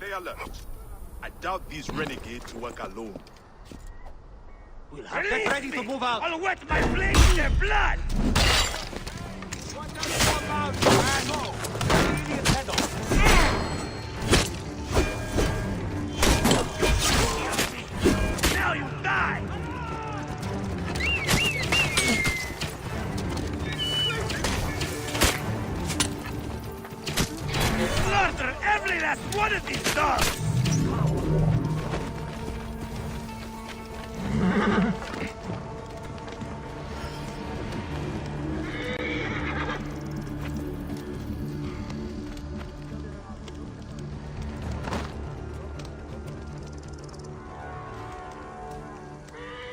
Stay alert. I doubt these renegades work alone. We'll have to get ready to move out. I'll wet my blade in their blood! Now you die! Slaughter every last one of these dogs!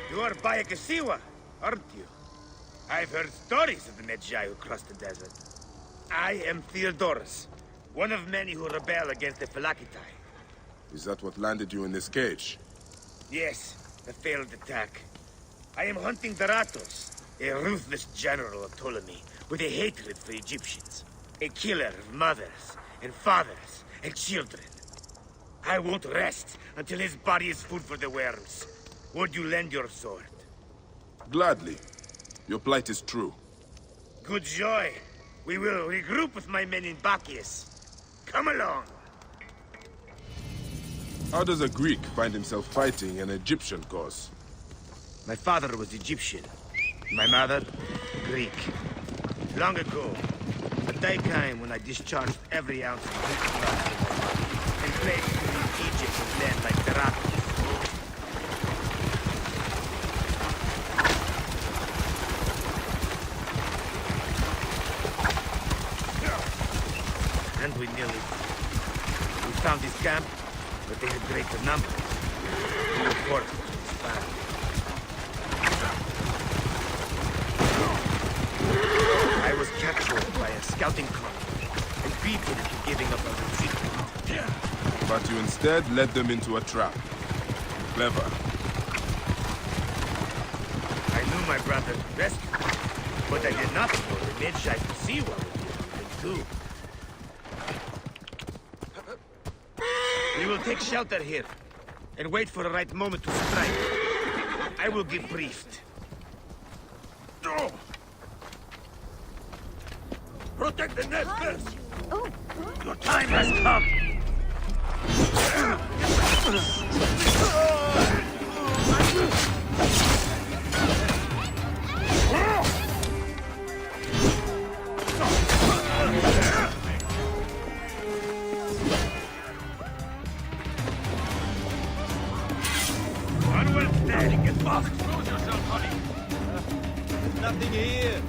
You're Bayakasiwa, aren't you? I've heard stories of the Medjay who crossed the desert. I am Theodorus, one of many who rebel against the Phylakitai. Is that what landed you in this cage? Yes, a failed attack. I am hunting Daratos, a ruthless general of Ptolemy, with a hatred for Egyptians. A killer of mothers, and fathers, and children. I won't rest until his body is food for the worms. Would you lend your sword? Gladly. Your plight is true. Good joy. We will regroup with my men in Bacchius. Come along. How does a Greek find himself fighting an Egyptian cause? My father was Egyptian. My mother, Greek. Long ago, a day came when I discharged every ounce of Greek blood and pledged to leave Egypt with men like Daratos. And we found his camp, but they had greater numbers. We were forced to expand. I was captured by a scouting colony and beaten into giving up our retreat. But you instead led them into a trap. Clever. I knew my brother rescued me, but I did not know the Medjay to see what we did too. We will take shelter here, and wait for the right moment to strike. I will get briefed. Protect the nest first! Your time has come! Nothing here.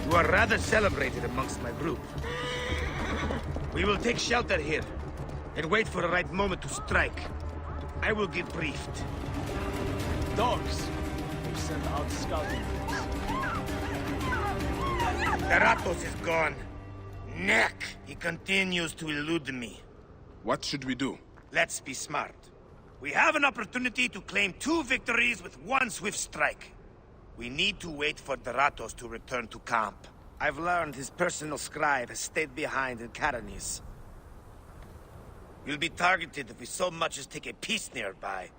You are rather celebrated amongst my group. We will take shelter here, and wait for the right moment to strike. I will get briefed. Dogs. They've sent out scouting groups. Daratos is gone. Neck! He continues to elude me. What should we do? Let's be smart. We have an opportunity to claim 2 victories with 1 swift strike. We need to wait for Daratos to return to camp. I've learned his personal scribe has stayed behind in Karanis. You'll be targeted if we so much as take a piece nearby.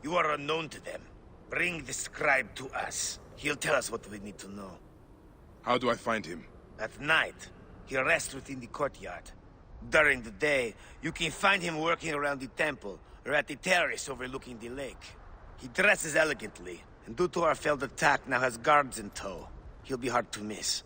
You are unknown to them. Bring the scribe to us. He'll tell us what we need to know. How do I find him? At night, he rests within the courtyard. During the day, you can find him working around the temple, or at the terrace overlooking the lake. He dresses elegantly, and due to our failed attack, now has guards in tow. He'll be hard to miss.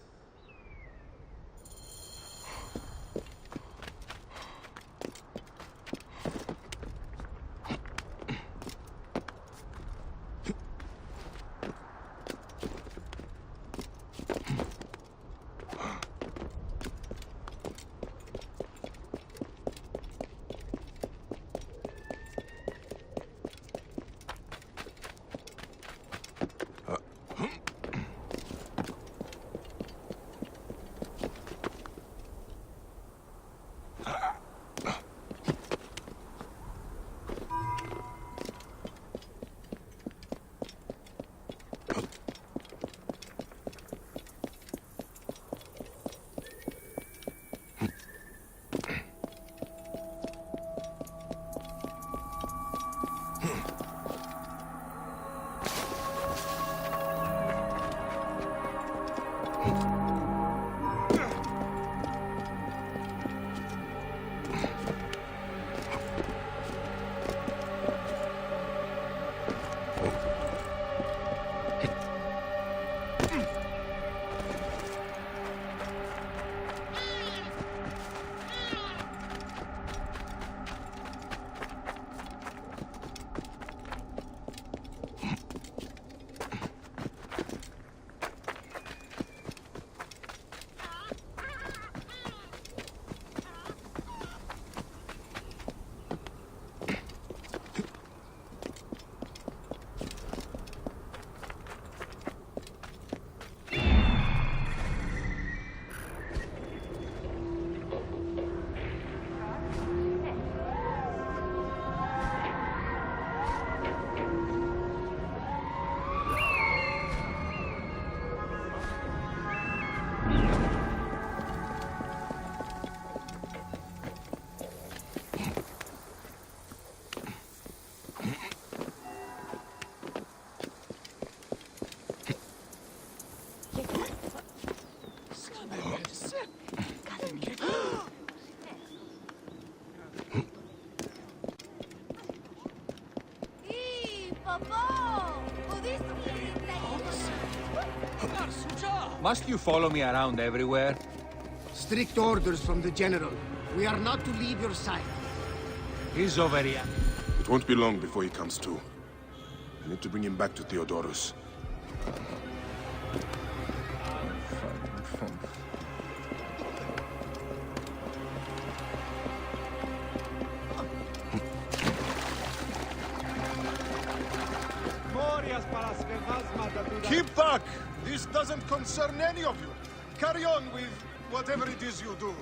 Must you follow me around everywhere? Strict orders from the General. We are not to leave your side. He's over here. It won't be long before he comes to. I need to bring him back to Theodorus. Keep back! This doesn't concern any of you. Carry on with whatever it is you do.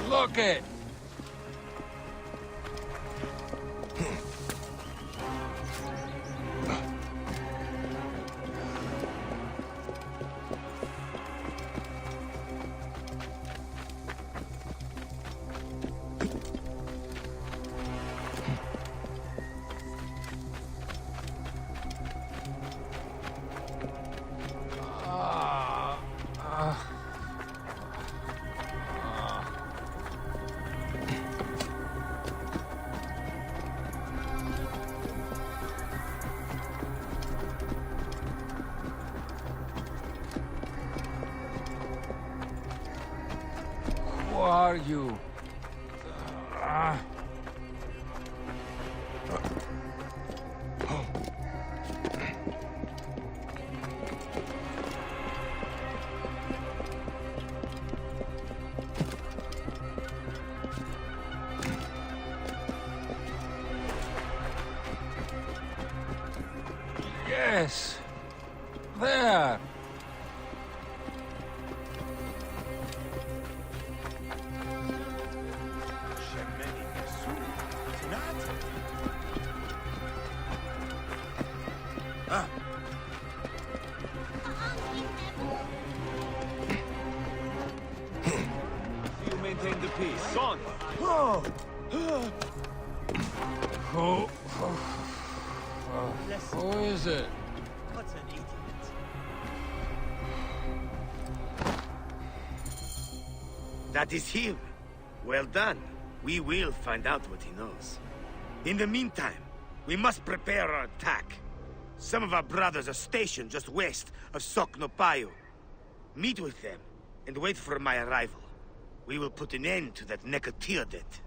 Look it! Who are you? Yes. There. You maintain the peace. Gone! Who is it? What an idiot. That is him. Well done. We will find out what he knows. In the meantime, we must prepare our attack. Some of our brothers are stationed just west of Soknopayo. Meet with them and wait for my arrival. We will put an end to that Nekatiodet.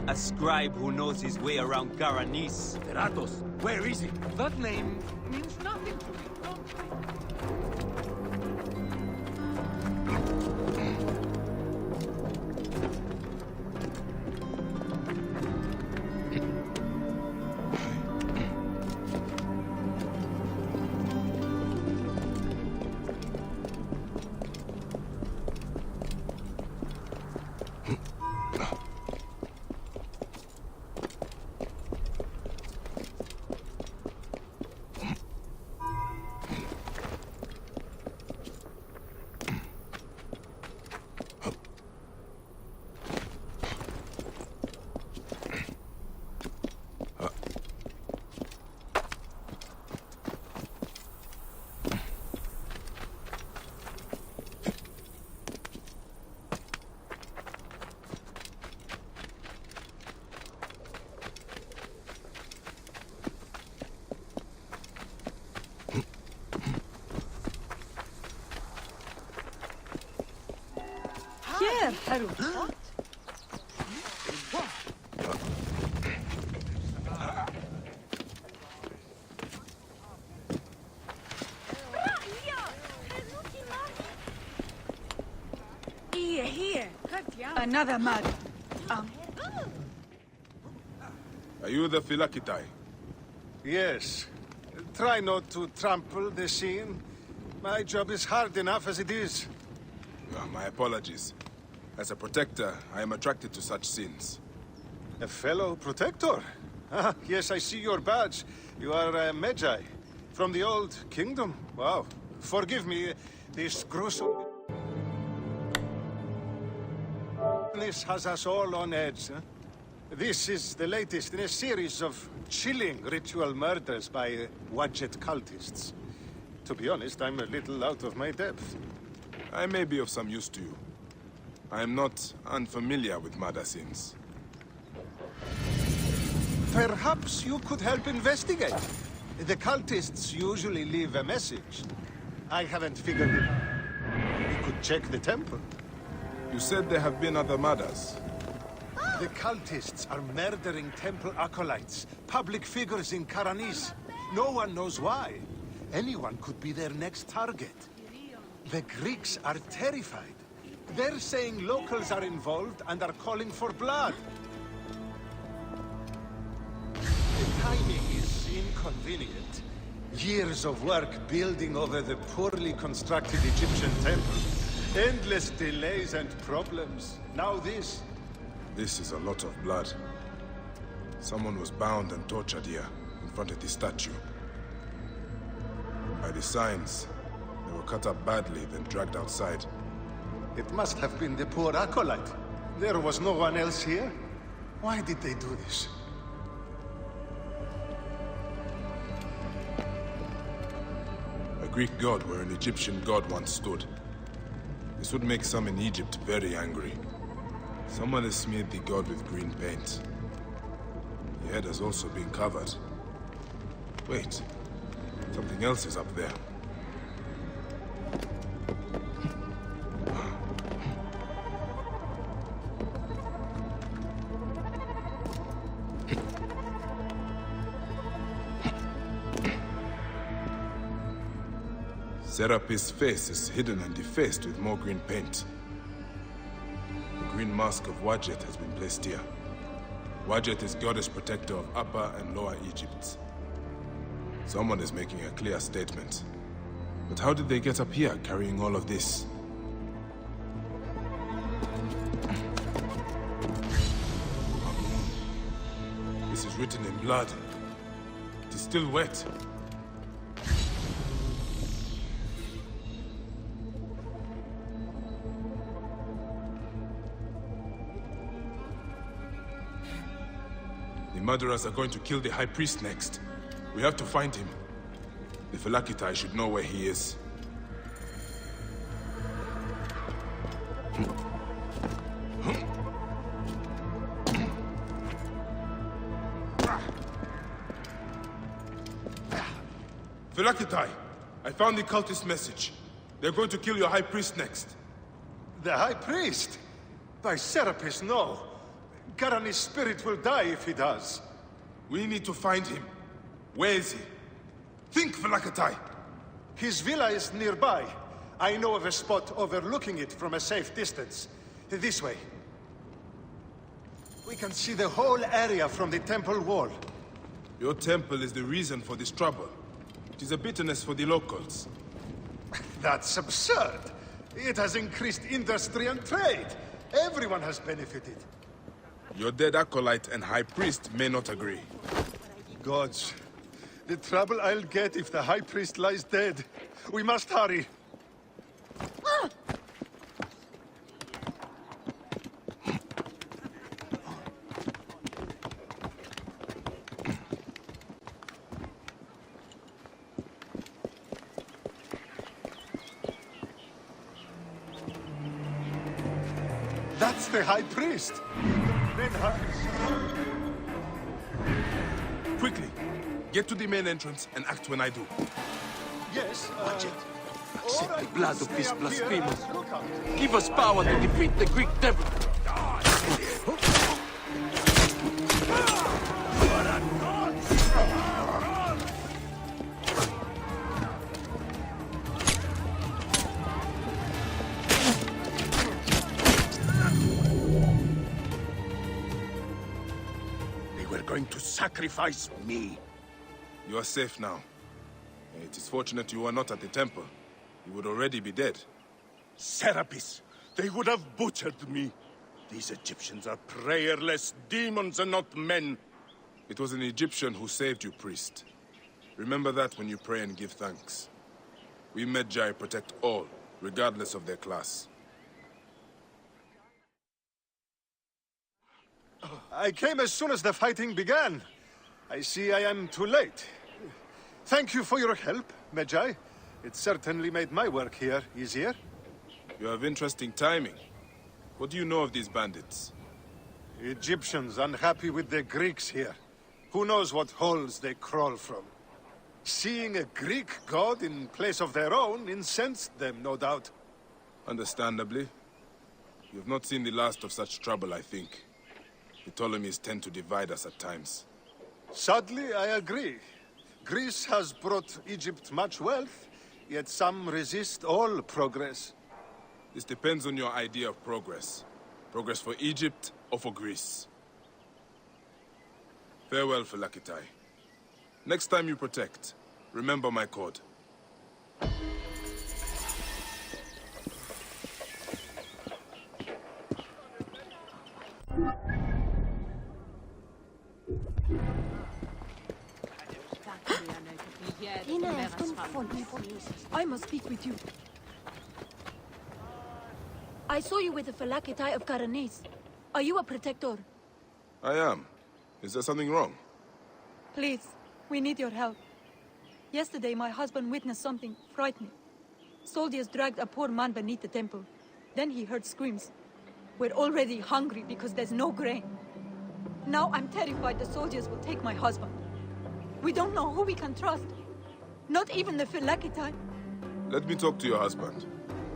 A scribe who knows his way around Garanis. Ratos, where is he? That name means nothing to me. Don't... Here, Harut. Here. Another mug. Are you the Philakitai? Yes. Try not to trample the scene. My job is hard enough as it is. My apologies. As a protector, I am attracted to such sins. A fellow protector? Ah, yes, I see your badge. You are a Magi. From the old kingdom? Wow. Forgive me, this gruesome... This has us all on edge, huh? This is the latest in a series of chilling ritual murders by Wadjet cultists. To be honest, I'm a little out of my depth. I may be of some use to you. I am not unfamiliar with Madasins. Perhaps you could help investigate. The cultists usually leave a message. I haven't figured it out. We could check the temple. You said there have been other Madas. The cultists are murdering temple acolytes, public figures in Karanis. No one knows why. Anyone could be their next target. The Greeks are terrified. They're saying locals are involved and are calling for blood. The timing is inconvenient. Years of work building over the poorly constructed Egyptian temple. Endless delays and problems. Now this. This is a lot of blood. Someone was bound and tortured here, in front of the statue. By the signs, they were cut up badly, then dragged outside. It must have been the poor acolyte. There was no one else here. Why did they do this? A Greek god where an Egyptian god once stood. This would make some in Egypt very angry. Someone has smeared the god with green paint. The head has also been covered. Wait, something else is up there. Serapis' face is hidden and defaced with more green paint. The green mask of Wadjet has been placed here. Wadjet is goddess protector of Upper and Lower Egypt. Someone is making a clear statement. But how did they get up here carrying all of this? This is written in blood. It is still wet. The murderers are going to kill the High Priest next. We have to find him. The Phylakitai should know where he is. Phylakitai, I found the cultist message. They're going to kill your High Priest next. The High Priest? By Serapis, no. Garani's spirit will die if he does. We need to find him. Where is he? Think, Phylakitai! His villa is nearby. I know of a spot overlooking it from a safe distance. This way. We can see the whole area from the temple wall. Your temple is the reason for this trouble. It is a bitterness for the locals. That's absurd. It has increased industry and trade. Everyone has benefited. Your dead acolyte and high priest may not agree. Gods, the trouble I'll get if the high priest lies dead. We must hurry. That's the high priest. Quickly, get to the main entrance and act when I do. Yes, Watch it. Accept all the right, blood we'll of these stay up here blasphemers. and look out. Give us power to defeat the Greek devil. They were going to sacrifice me. You are safe now. It is fortunate you are not at the temple. You would already be dead. Serapis, they would have butchered me. These Egyptians are prayerless demons and not men. It was an Egyptian who saved you, priest. Remember that when you pray and give thanks. We Magi protect all, regardless of their class. I came as soon as the fighting began. I see I am too late. Thank you for your help, Magi. It certainly made my work here easier. You have interesting timing. What do you know of these bandits? Egyptians unhappy with the Greeks here. Who knows what holes they crawl from? Seeing a Greek god in place of their own incensed them, no doubt. Understandably. You have not seen the last of such trouble, I think. The Ptolemies tend to divide us at times. Sadly, I agree. Greece has brought Egypt much wealth, yet some resist all progress. This depends on your idea of progress. Progress for Egypt or for Greece. Farewell, Phylakitai. Next time you protect, remember my code. I must speak with you. I saw you with the Phylakitai of Karanis. Are you a protector? I am. Is there something wrong? Please, we need your help. Yesterday, my husband witnessed something frightening. Soldiers dragged a poor man beneath the temple. Then he heard screams. We're already hungry because there's no grain. Now I'm terrified the soldiers will take my husband. We don't know who we can trust. Not even the Phylakitai. Let me talk to your husband.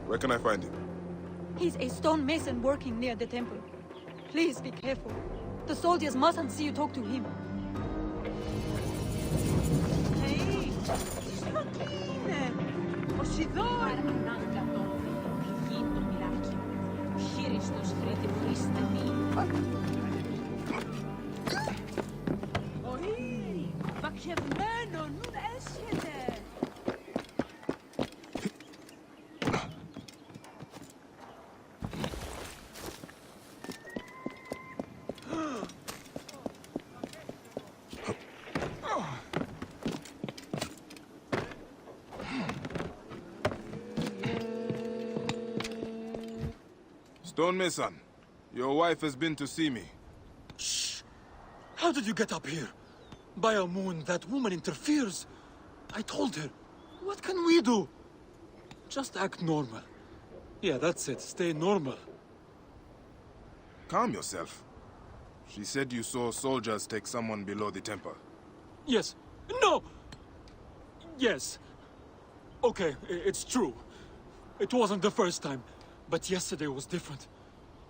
Where can I find him? He's a stonemason working near the temple. Please be careful. The soldiers mustn't see you talk to him. Hey, Strochine! Οσιδόρ! Πηγήν το μοιράκι. Ο χείριστος τρίτη που στενή. Όχι, βακχευμένο, νουν έσχεται. Stonemason, your wife has been to see me. Shh! How did you get up here? By a moon, that woman interferes. I told her. What can we do? Just act normal. Yeah, that's it. Stay normal. Calm yourself. She said you saw soldiers take someone below the temple. Yes. No! Yes. Okay, it's true. It wasn't the first time. But yesterday was different.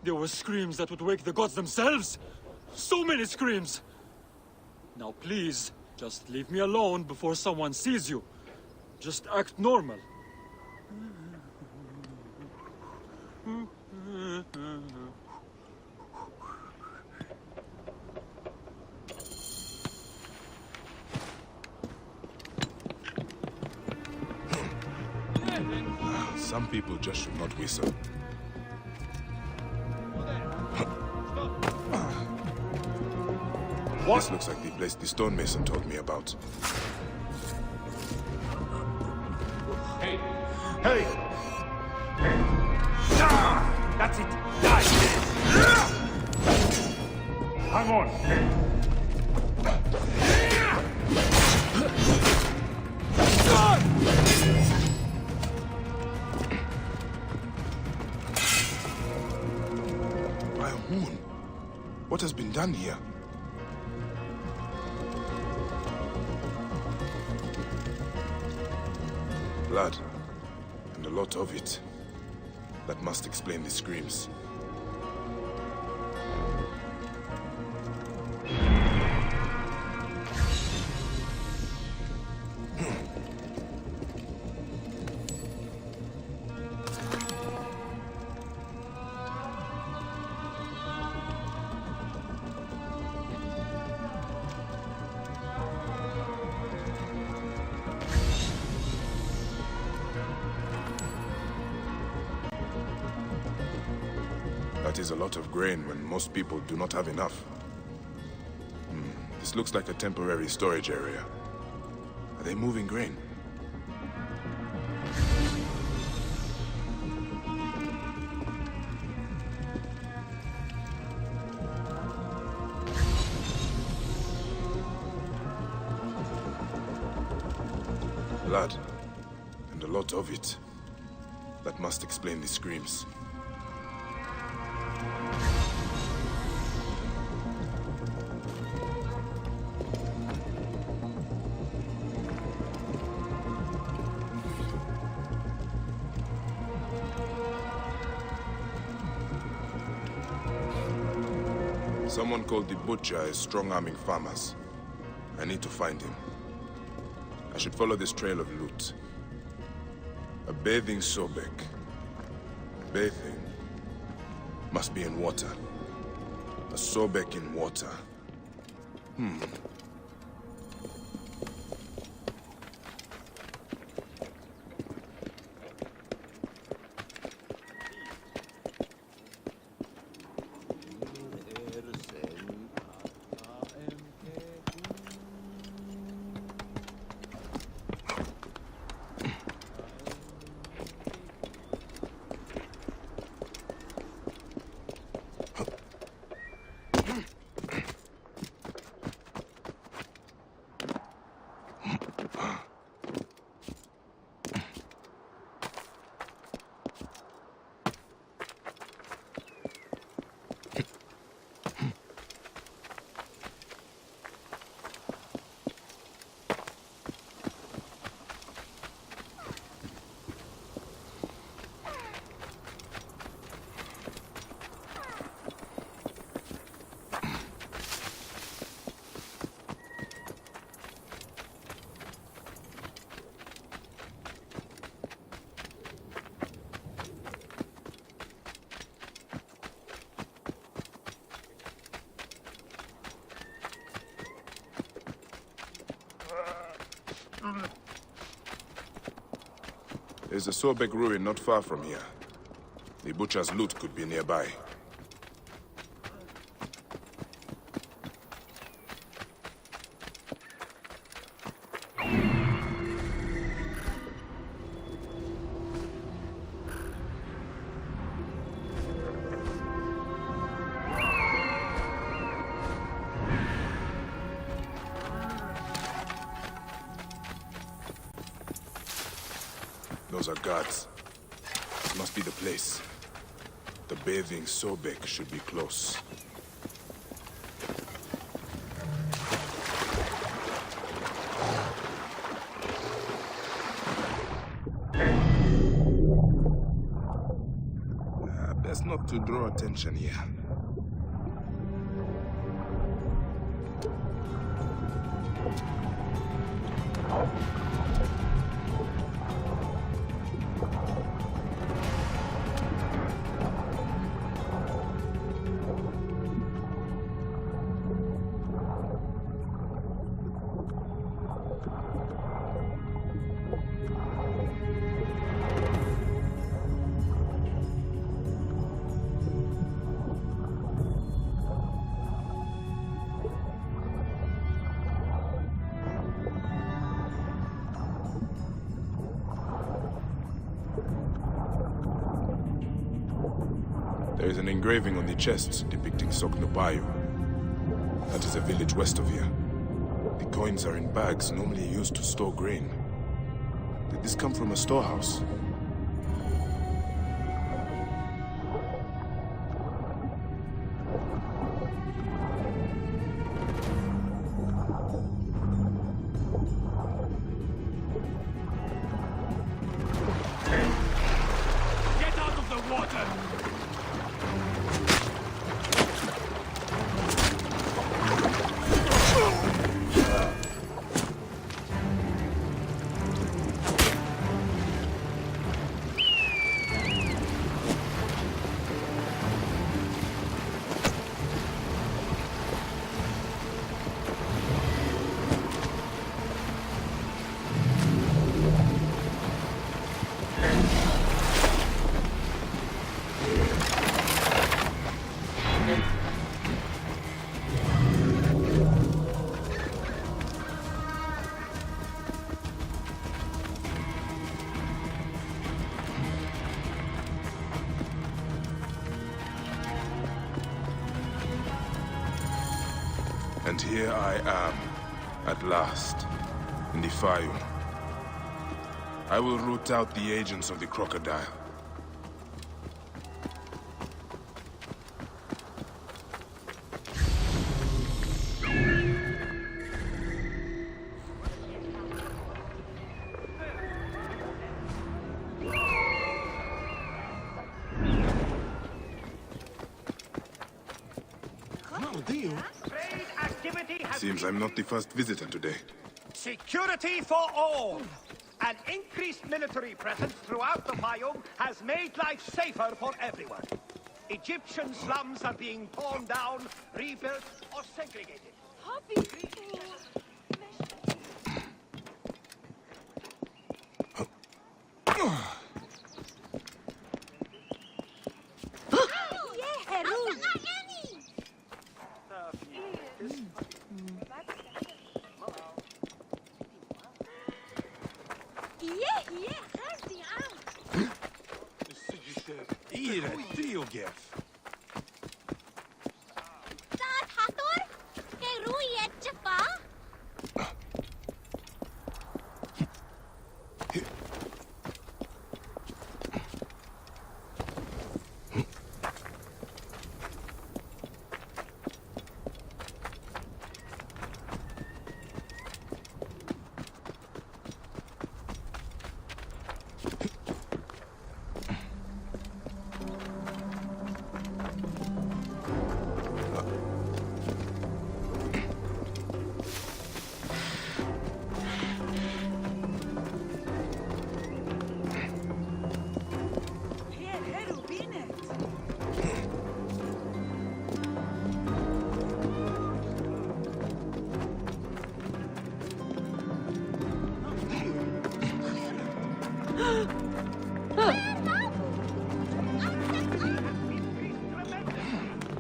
There were screams that would wake the gods themselves. So many screams. Now please, just leave me alone before someone sees you. Just act normal. Some people just should not whistle. This looks like the place the stonemason told me about. Hey! Hey! That's it! Die! Hang on! By a moon. What has been done here? Blood. And a lot of it. That must explain the screams. That is a lot of grain when most people do not have enough. This looks like a temporary storage area. Are they moving grain? Blood. And a a lot of it. That must explain the screams. Someone called the Butcher is strong-arming farmers. I need to find him. I should follow this trail of loot. A bathing Sobek. Bathing must be in water. A Sobek in water. There's a Sobek ruin not far from here. The Butcher's loot could be nearby. Those are guards. This must be the place. The bathing Sobek should be close. Best not to draw attention here. There is an engraving on the chest depicting Soknobayo. That is a village west of here. The coins are in bags normally used to store grain. Did this come from a storehouse? Get out of the water! And here I am, at last, in the Fayum. I will root out the agents of the crocodile. Seems I'm not the first visitor today. Security for all! An increased military presence throughout the biome has made life safer for everyone. Egyptian slums are being torn down, rebuilt, or segregated.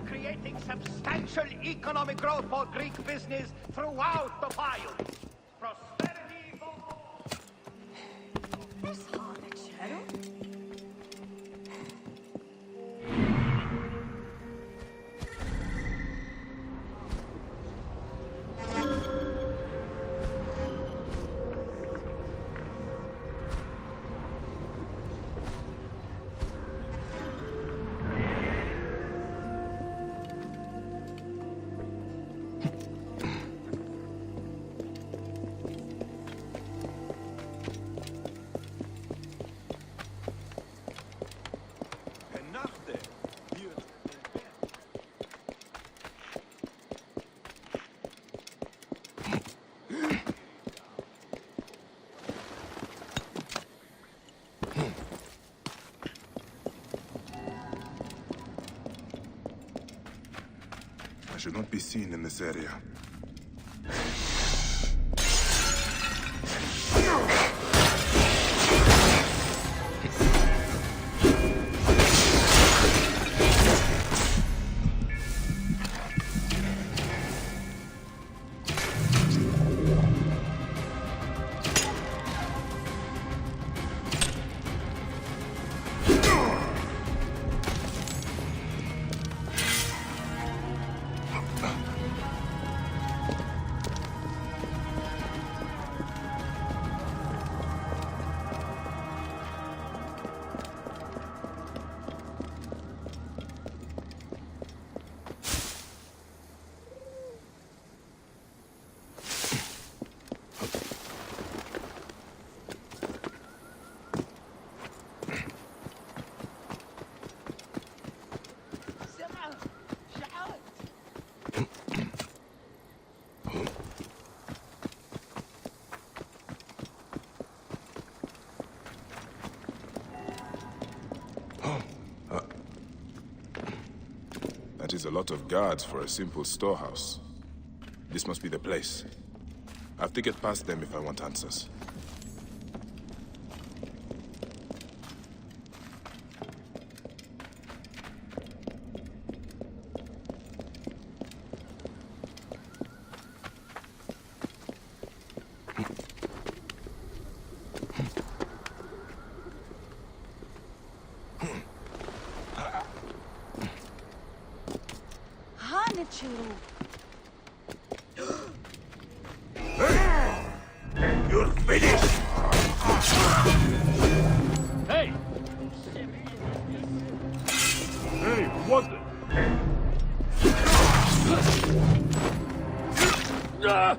Creating substantial economic growth for Greek business throughout the biome. Prosperity for all. I should not be seen in this area. That is a lot of guards for a simple storehouse. This must be the place. I have to get past them if I want answers. You're finished! The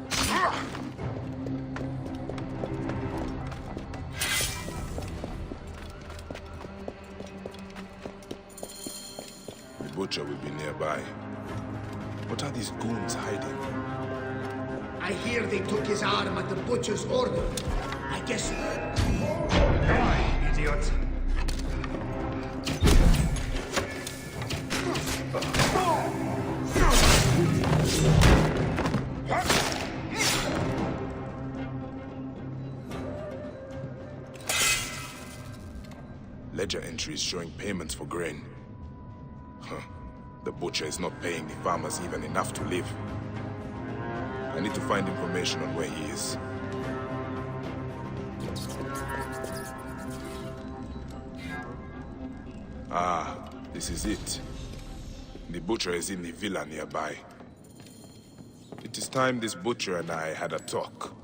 butcher will be nearby. What are these goons hiding? I hear they took his arm at the butcher's order. I guess... Die, idiot! Ledger entries showing payments for grain. Huh. The butcher is not paying the farmers even enough to live. I need to find information on where he is. Ah, this is it. The butcher is in the villa nearby. It is time this butcher and I had a talk.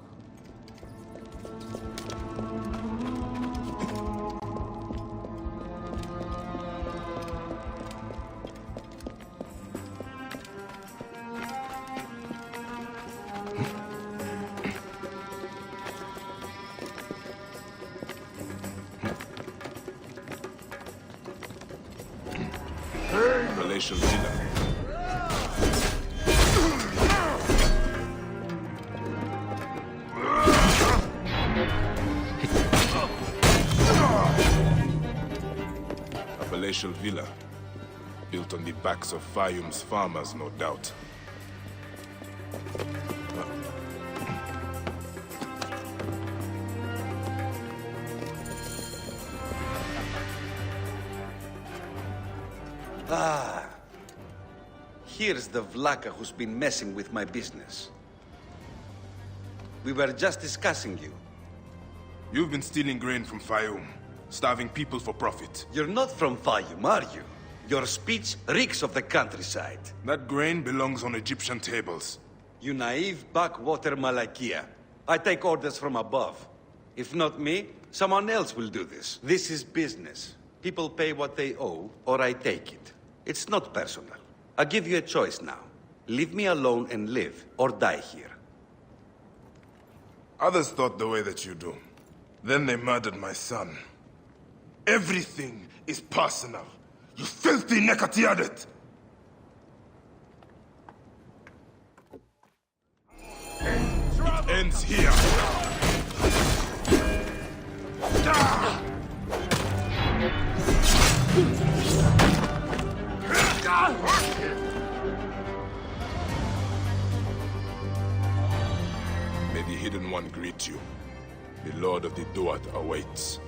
Palatial villa. A palatial villa, built on the backs of Fayum's farmers, no doubt. Ah, here's the Vlaka who's been messing with my business. We were just discussing you. You've been stealing grain from Fayum, starving people for profit. You're not from Fayum, are you? Your speech reeks of the countryside. That grain belongs on Egyptian tables. You naive backwater Malakia. I take orders from above. If not me, someone else will do this. This is business. People pay what they owe, or I take it. It's not personal. I give you a choice now. Leave me alone and live, or die here. Others thought the way that you do. Then they murdered my son. Everything is personal. You filthy Nekatiadet! It ends here. May the Hidden One greet you. The Lord of the Duat awaits.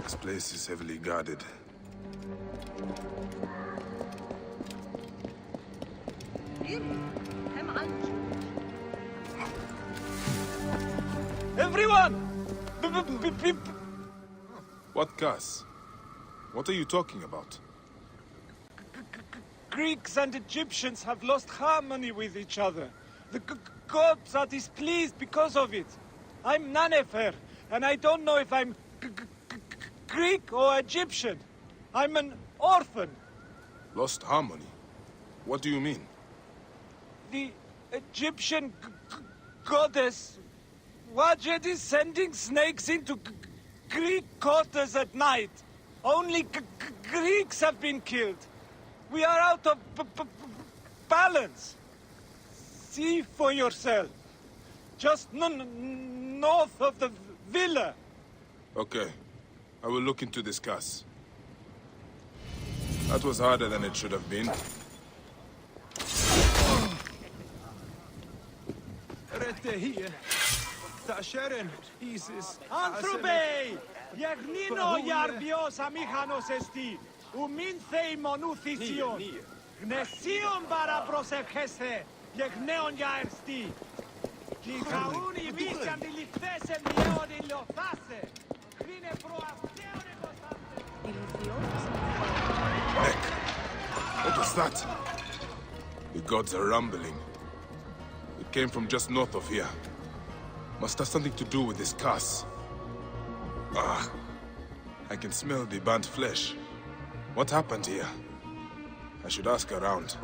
This place is heavily guarded. Everyone! What, Gus? What are you talking about? Greeks and Egyptians have lost harmony with each other. The gods are displeased because of it. I'm Nanefer, and I don't know if I'm Greek or Egyptian. I'm an orphan. Lost harmony? What do you mean? The Egyptian goddess Wajet is sending snakes into Greek quarters at night. Only Greeks have been killed. We are out of balance. See for yourself. Just north of the villa. Okay. I will look into this, Gus. That was harder than it should have been. Anthrope! Yagnino yarbios amichanos esti. Umin theimon uthision. Gnesion bara prosecheste. Yagneon yaersti. Neck. What was that? The gods are rumbling. It came from just north of here. Must have something to do with this curse. Ah, I can smell the burnt flesh. What happened here? I should ask around.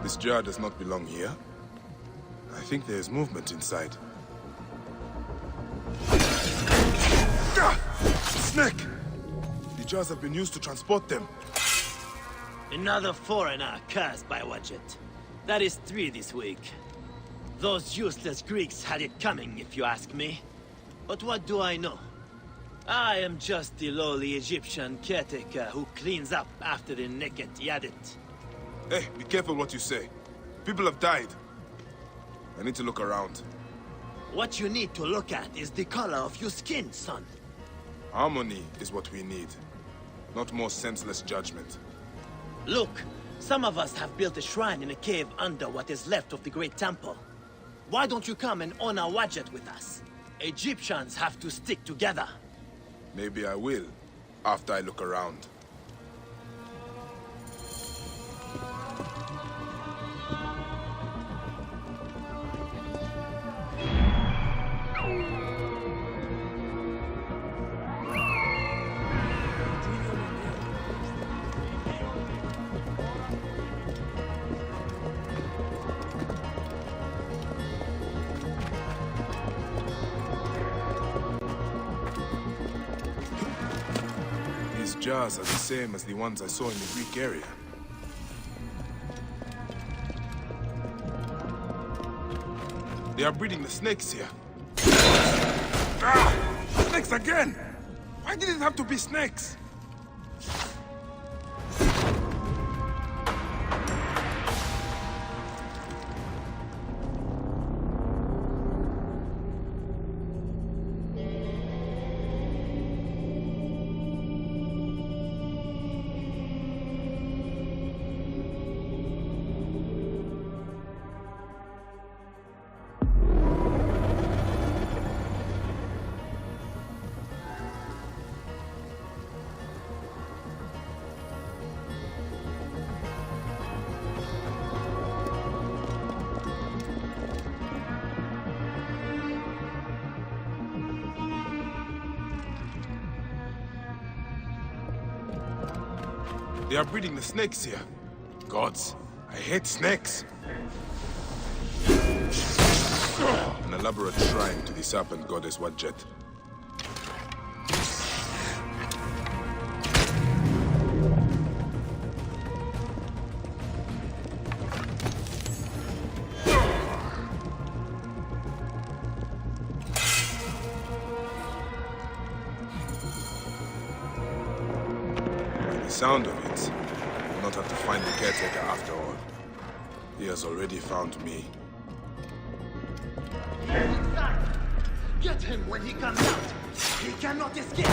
This jar does not belong here. I think there is movement inside. Ah! Snake! The jars have been used to transport them. Another foreigner cursed by Wadjet. That is 3 this week. Those useless Greeks had it coming, if you ask me. But what do I know? I am just the lowly Egyptian caretaker who cleans up after the naked Yadit. Hey, be careful what you say. People have died. I need to look around. What you need to look at is the color of your skin, son. Harmony is what we need. Not more senseless judgment. Look, some of us have built a shrine in a cave under what is left of the Great Temple. Why don't you come and honor Wadjet with us? Egyptians have to stick together. Maybe I will, after I look around. These jars are the same as the ones I saw in the Greek area. They are breeding the snakes here. Ah! Snakes again! Why did it have to be snakes? They are breeding the snakes here. Gods, I hate snakes. An elaborate shrine to the serpent goddess Wadjet. Sound of it, I will not have to find the caretaker after all. He has already found me. Get him when he comes out! He cannot escape!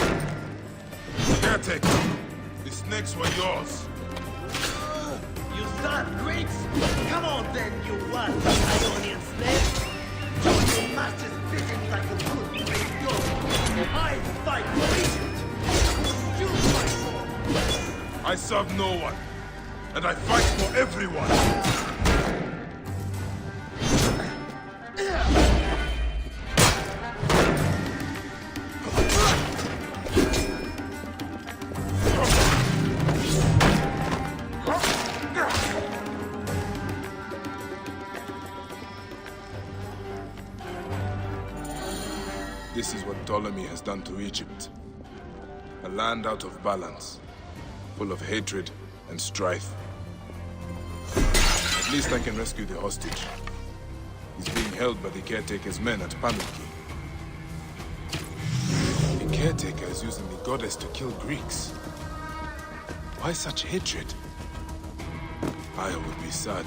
Caretaker, the snakes were yours. You start Greeks? Come on then, you wild Ionian slave! Join your master's bidding like a good great dog! I fight for Egypt! You fight for... I serve no one, and I fight for everyone. This is what Ptolemy has done to Egypt. A land out of balance. Full of hatred and strife. At least I can rescue the hostage. He's being held by the caretaker's men at Panuki. The caretaker is using the goddess to kill Greeks. Why such hatred? I would be sad.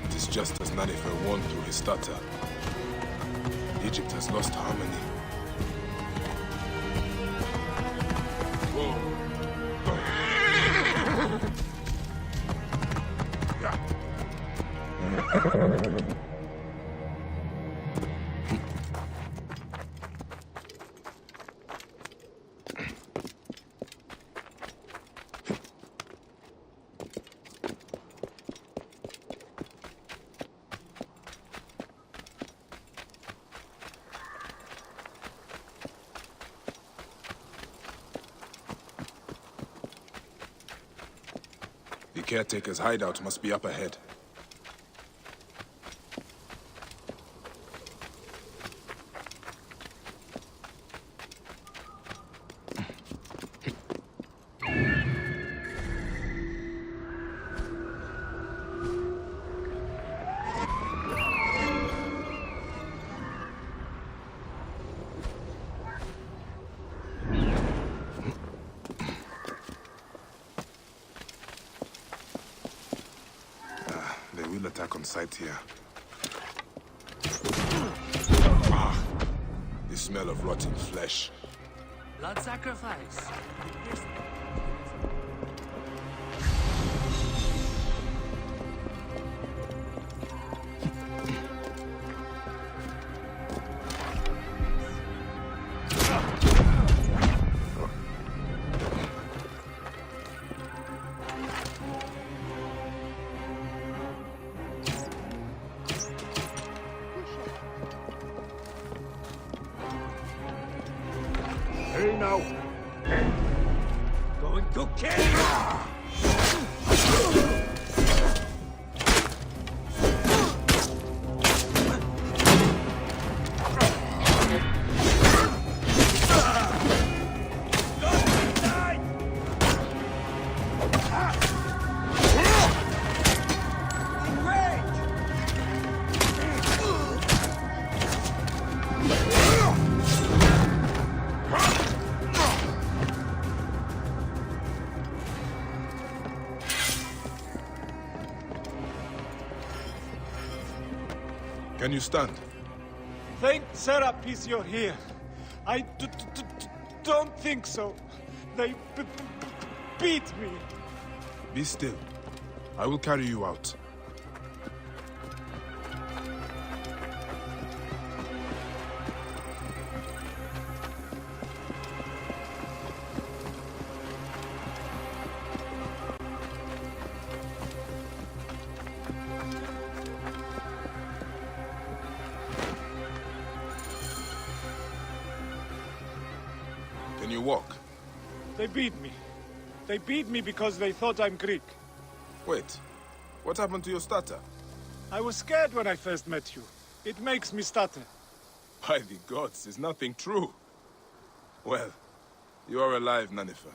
It is just as Nanifer warned through his stutter. Egypt has lost harmony. Whoa. The caretaker's hideout must be up ahead. They will attack on sight here. Ah, the smell of rotting flesh. Blood sacrifice. Hey now. Going to kill you! Can you stand? Thank Serapis you're here. I don't think so. They beat me. Be still. I will carry you out. Can you walk? They beat me. They beat me because they thought I'm Greek. Wait, what happened to your stutter? I was scared when I first met you. It makes me stutter. By the gods, is nothing true. Well, you are alive, Nanifer.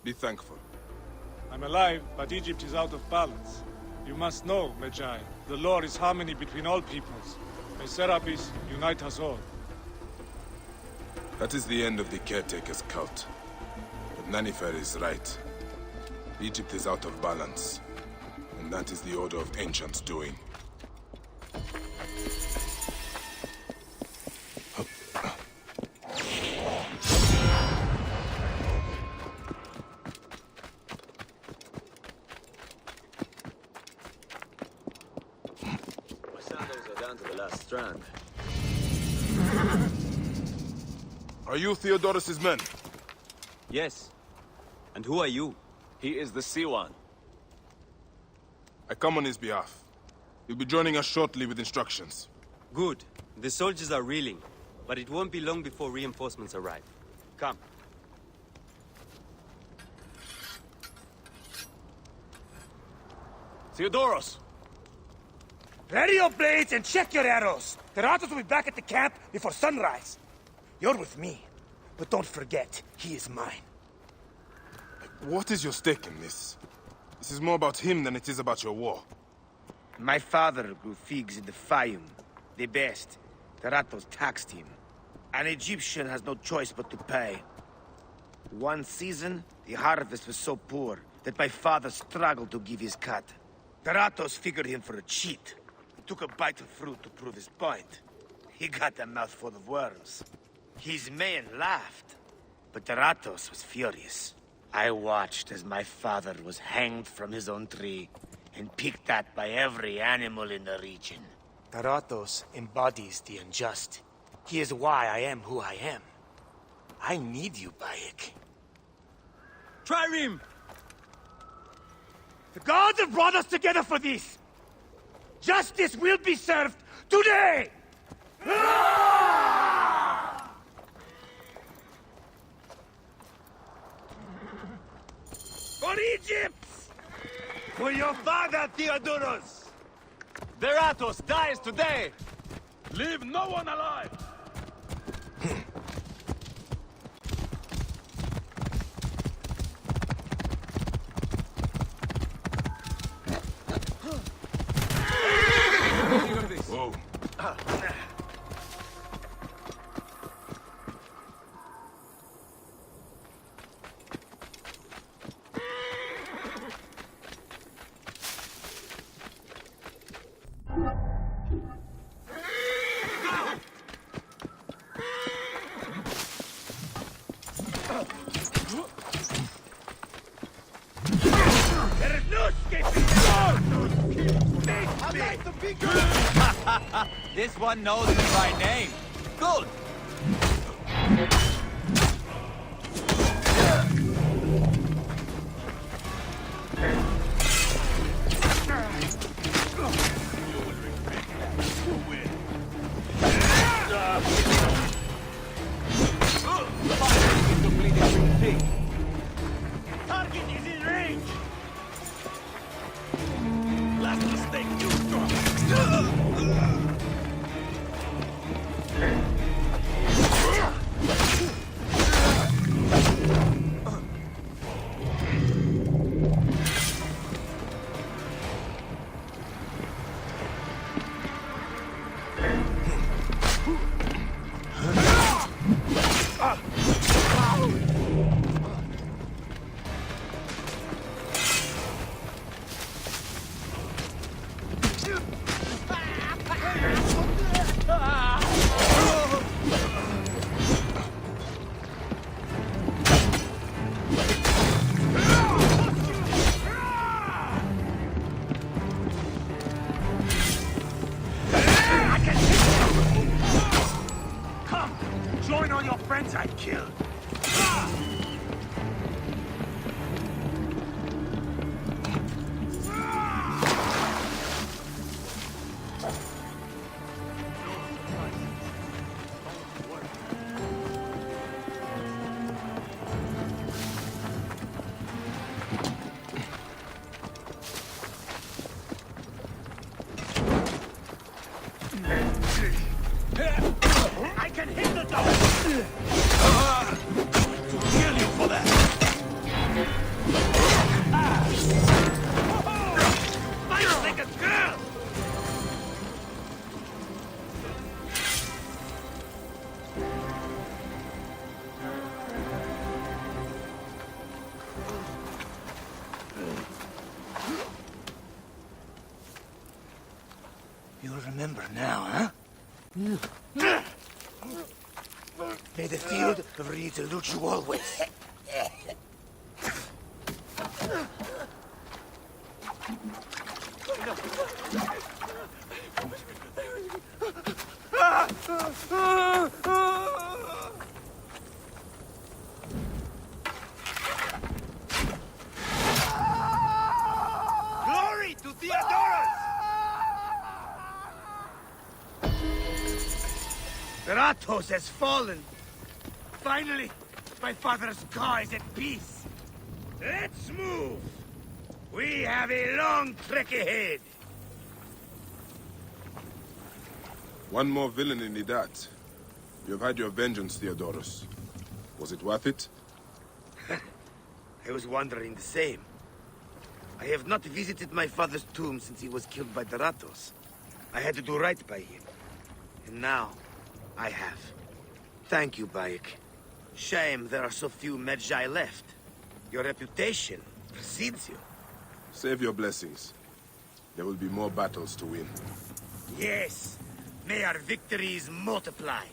Be thankful. I'm alive, but Egypt is out of balance. You must know, Magi, the law is harmony between all peoples. May Serapis unite us all. That is the end of the caretaker's cult. But Nanifer is right. Egypt is out of balance. And that is the order of ancients' doing. My sandals are down to the last strand. Are you Theodorus's men? Yes. And who are you? He is the Siwan. I come on his behalf. He'll be joining us shortly with instructions. Good. The soldiers are reeling, but it won't be long before reinforcements arrive. Come. Theodoros! Ready your blades and check your arrows. The Ratos will be back at the camp before sunrise. You're with me, but don't forget, he is mine. What is your stake in this? This is more about him than it is about your war. My father grew figs in the Fayum. The best. The Ratos taxed him. An Egyptian has no choice but to pay. One season, the harvest was so poor that my father struggled to give his cut. The Ratos figured him for a cheat. He took a bite of fruit to prove his point. He got a mouthful of worms. His men laughed, but the Ratos was furious. I watched as my father was hanged from his own tree, and picked at by every animal in the region. Taratos embodies the unjust. He is why I am who I am. I need you, Bayek. Trireme! The gods have brought us together for this! Justice will be served today! For Egypt! For your father, Theodorus! Veratos dies today! Leave no one alive! Whoa. There is no escaping! I'd like to be good! This one knows me by name. Good! Target is in range! Last mistake, you Join all your friends I killed. I can hit the dog! To kill you for that! Fight like a girl! You'll remember now, huh? May the field of reeds elude you always. Glory to Theodorus! Veratos has fallen. Finally, my father's car is at peace. Let's move. We have a long trek ahead. One more villain in Idat. You have had your vengeance, Theodorus. Was it worth it? I was wondering the same. I have not visited my father's tomb since he was killed by the Ratos. I had to do right by him. And now, I have. Thank you, Bayek. Shame there are so few Medjay left. Your reputation precedes you. Save your blessings. There will be more battles to win. Yes. May our victories multiply.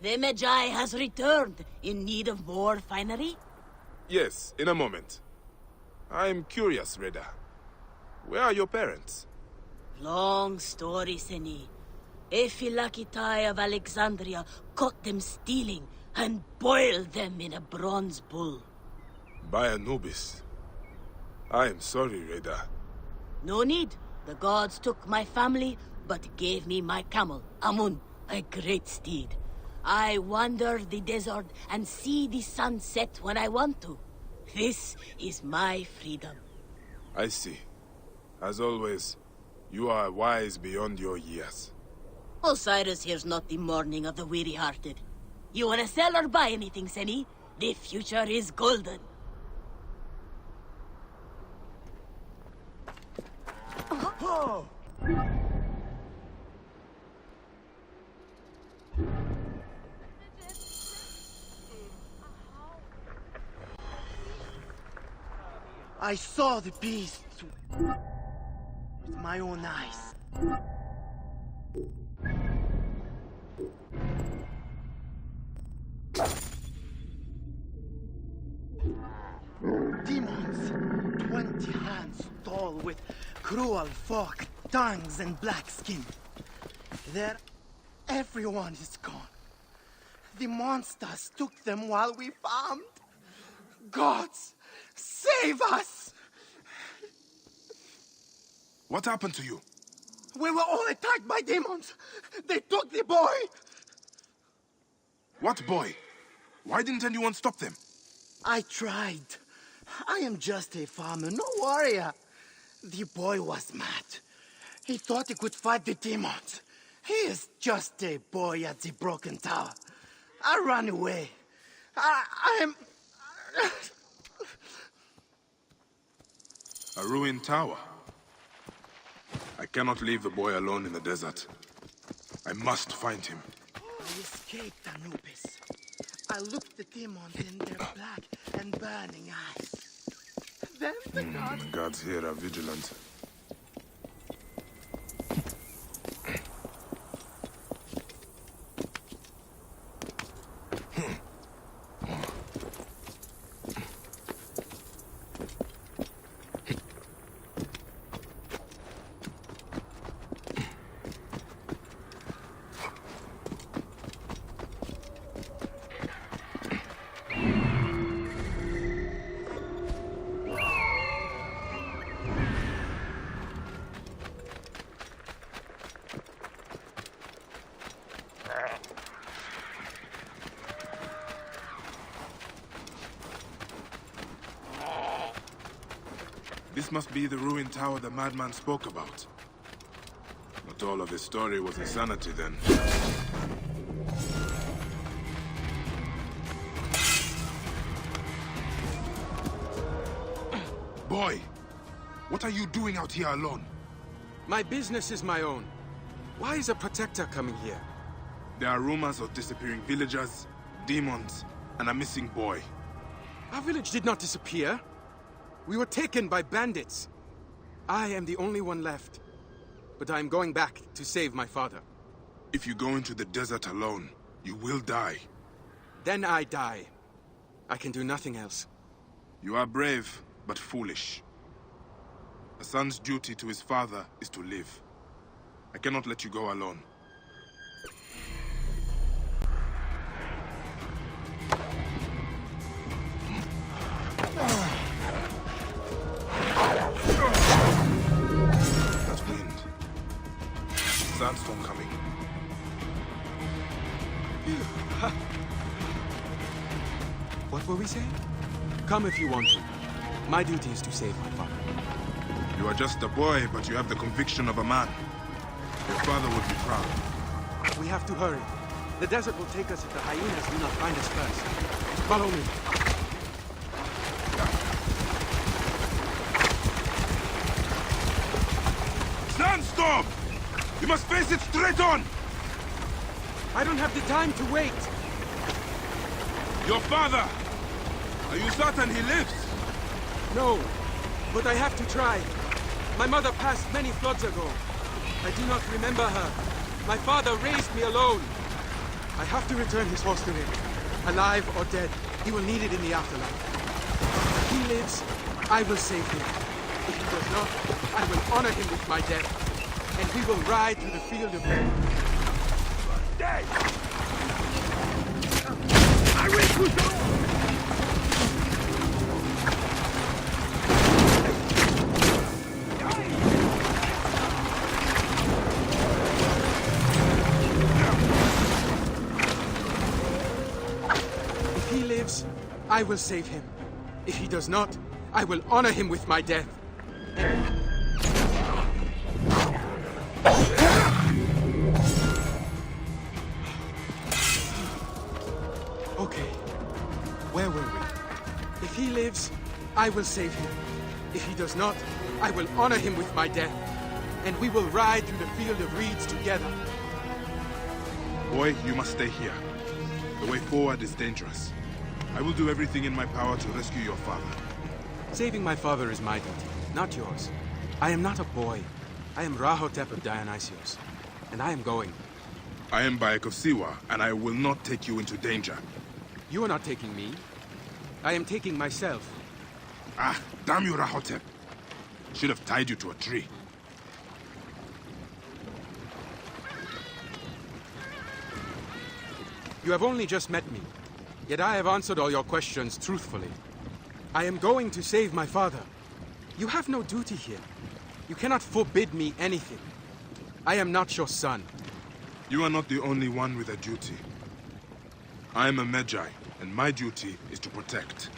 The Magi has returned in need of more finery? Yes, in a moment. I'm curious, Reda. Where are your parents? Long story, Seni. Ephilakitai of Alexandria caught them stealing and boiled them in a bronze bull. By Anubis. I am sorry, Reda. No need. The gods took my family, but gave me my camel, Amun, a great steed. I wander the desert and see the sun set when I want to. This is my freedom. I see. As always, you are wise beyond your years. Osiris here's not the mourning of the weary-hearted. You wanna sell or buy anything, Seni? The future is golden. Oh! I saw the beast with my own eyes. Demons, 20 hands tall with cruel forked tongues and black skin. Everyone is gone. The monsters took them while we farmed. Gods, save us! What happened to you? We were all attacked by demons. They took the boy. What boy? Why didn't anyone stop them? I tried. I am just a farmer, no warrior. The boy was mad. He thought he could fight the demons. He is just a boy at the broken tower. I ran away. I am... A ruined tower. I cannot leave the boy alone in the desert. I must find him. I escaped Anubis. I looked the demons in their black and burning eyes. Then the gods... The gods here are vigilant. This must be the ruined tower the madman spoke about. Not all of his story was insanity then. Boy, what are you doing out here alone? My business is my own. Why is a protector coming here? There are rumors of disappearing villagers, demons, and a missing boy. Our village did not disappear. We were taken by bandits. I am the only one left. But I am going back to save my father. If you go into the desert alone, you will die. Then I die. I can do nothing else. You are brave, but foolish. A son's duty to his father is to live. I cannot let you go alone. That wind. Sandstorm coming. What were we saying? Come if you want to. My duty is to save my father. You are just a boy, but you have the conviction of a man. Your father would be proud. We have to hurry. The desert will take us if the hyenas do not find us first. Follow me. Sandstorm! You must face it straight on! I don't have the time to wait. Your father! Are you certain he lives? No, but I have to try. My mother passed many floods ago. I do not remember her. My father raised me alone. I have to return his horse to him. Alive or dead, he will need it in the afterlife. If he lives, I will save him. If he does not, I will honor him with my death. And we will ride to the field of men. Dead! I will push on! I will save him. If he does not, I will honor him with my death. Okay. Where were we? If he lives, I will save him. If he does not, I will honor him with my death. And we will ride through the field of reeds together. Boy, you must stay here. The way forward is dangerous. I will do everything in my power to rescue your father. Saving my father is my duty, not yours. I am not a boy. I am Rahotep of Dionysios, and I am going. I am Bayek of Siwa, and I will not take you into danger. You are not taking me. I am taking myself. Ah, damn you, Rahotep. Should have tied you to a tree. You have only just met me. Yet I have answered all your questions truthfully. I am going to save my father. You have no duty here. You cannot forbid me anything. I am not your son. You are not the only one with a duty. I am a Magi, and my duty is to protect.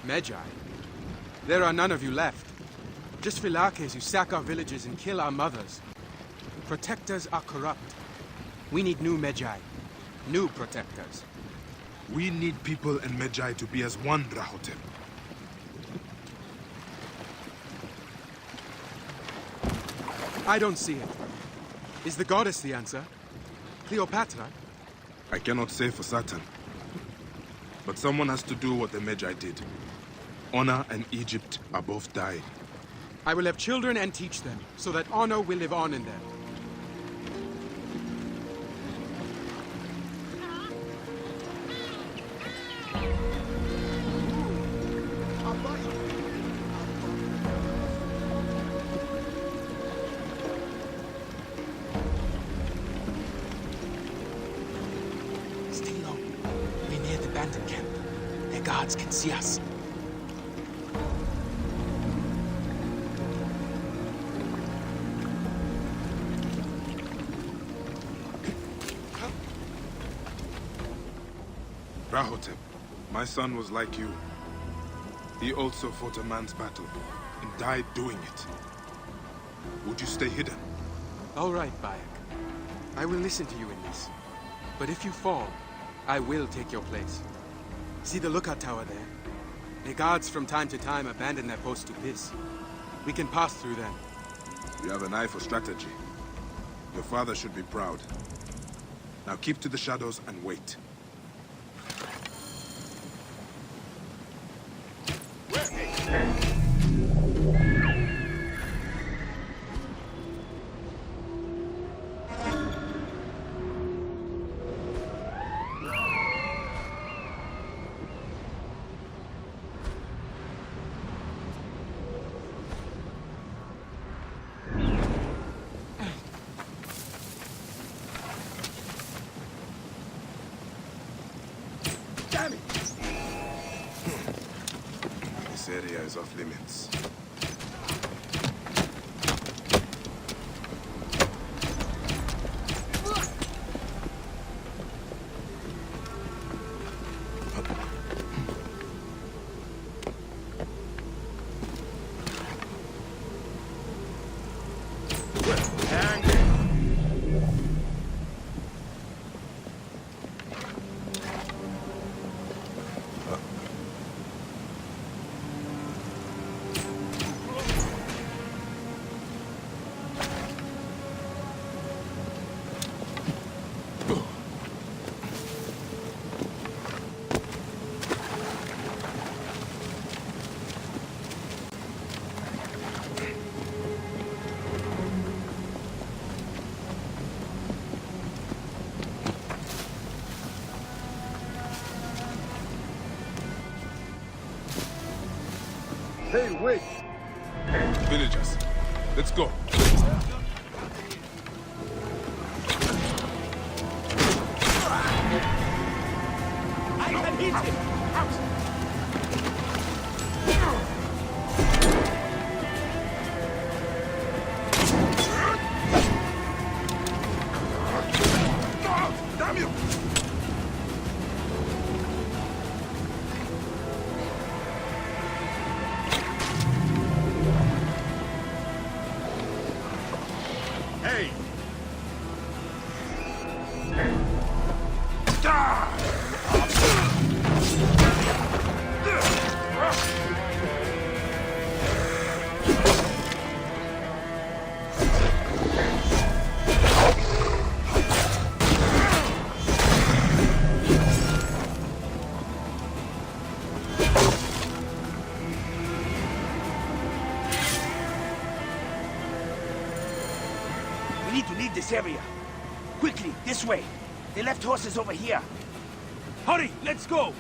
Magi? There are none of you left. Just Philakes who sack our villages and kill our mothers. Protectors are corrupt. We need new Magi. New protectors. We need people and Magi to be as one, Rahotep. I don't see it. Is the goddess the answer? Cleopatra? I cannot say for certain. But someone has to do what the Magi did. Honor and Egypt are both dying. I will have children and teach them, so that honor will live on in them. Stay low. We're near the bandit camp. Their guards can see us. Rahotep, my son was like you. He also fought a man's battle, and died doing it. Would you stay hidden? All right, Bayek. I will listen to you in this. But if you fall, I will take your place. See the lookout tower there? The guards from time to time abandon their posts to piss. We can pass through them. You have an eye for strategy. Your father should be proud. Now keep to the shadows and wait. This area is off limits. Hey, wait! Villagers, let's go. I can hit him! Damn you! Hey! We need to leave this area. Quickly, this way. They left horses over here. Hurry, let's go!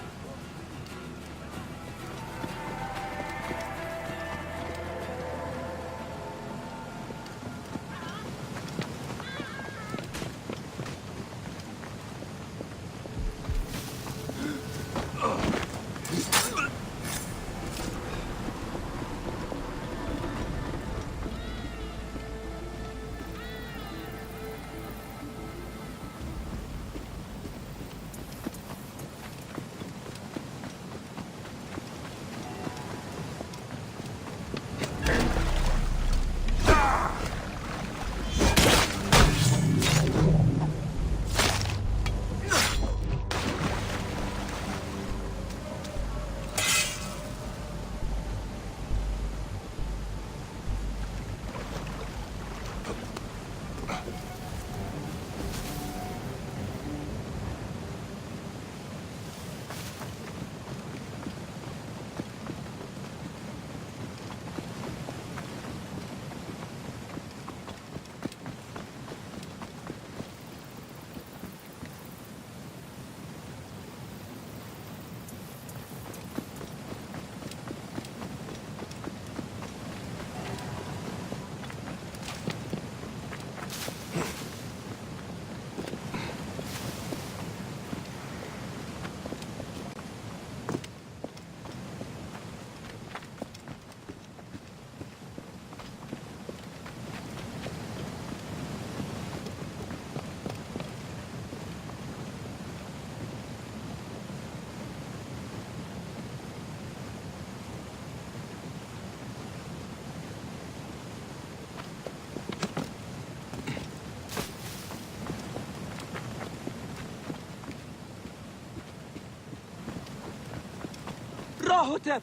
Rahotep!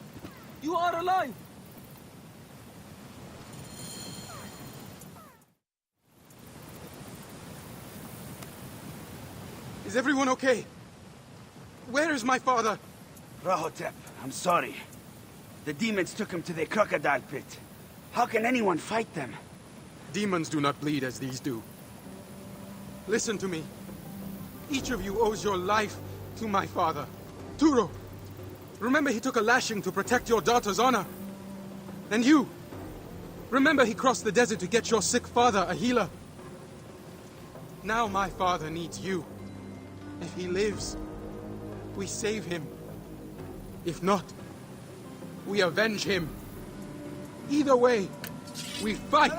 You are alive! Is everyone okay? Where is my father? Rahotep, I'm sorry. The demons took him to the crocodile pit. How can anyone fight them? Demons do not bleed as these do. Listen to me. Each of you owes your life to my father. Turo, remember he took a lashing to protect your daughter's honor. And you, remember he crossed the desert to get your sick father a healer. Now my father needs you. If he lives, we save him. If not, we avenge him. Either way, we fight.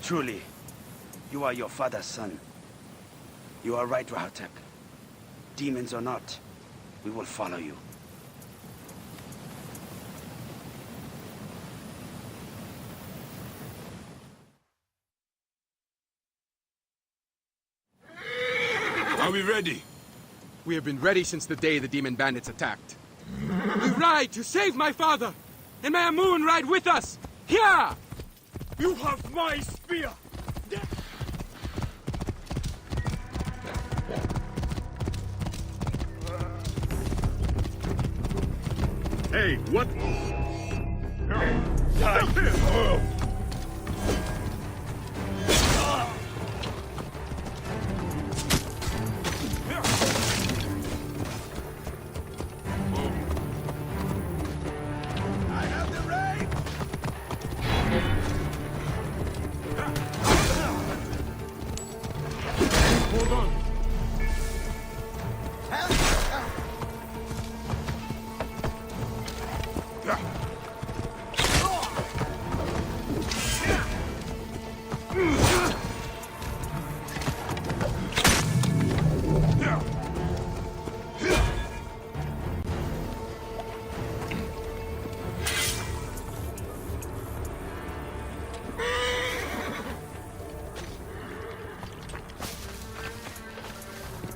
Truly, you are your father's son. You are right, Rahotep. Demons or not, we will follow you. Are we ready? We have been ready since the day the demon bandits attacked. We ride to save my father! And may Amun ride with us! Here! You have my spear! Hey, what?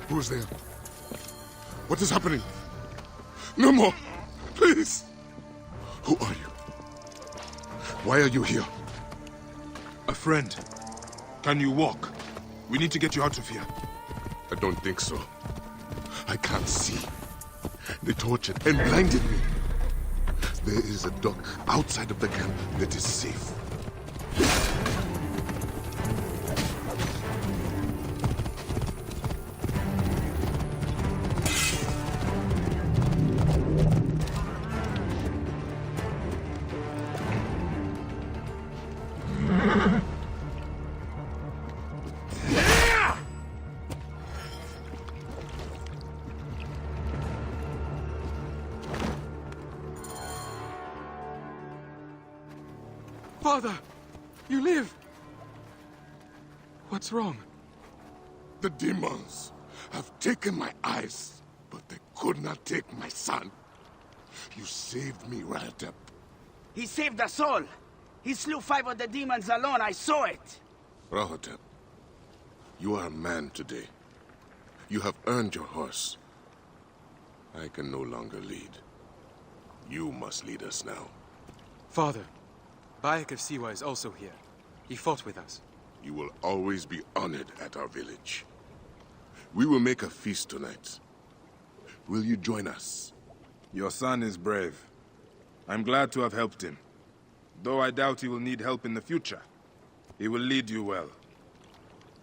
Who is there? What is happening? No more! Please! Who are you? Why are you here? A friend. Can you walk? We need to get you out of here. I don't think so. I can't see. They tortured and blinded me. There is a dock outside of the camp that is safe. Father, you live. What's wrong? The demons have taken my eyes, but they could not take my son. You saved me, Rahotep. He saved us all. He slew 5 of the demons alone. I saw it. Rahotep, you are a man today. You have earned your horse. I can no longer lead. You must lead us now. Father, Bayek of Siwa is also here. He fought with us. You will always be honored at our village. We will make a feast tonight. Will you join us? Your son is brave. I'm glad to have helped him. Though I doubt he will need help in the future. He will lead you well.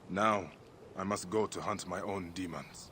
Now, I must go to hunt my own demons.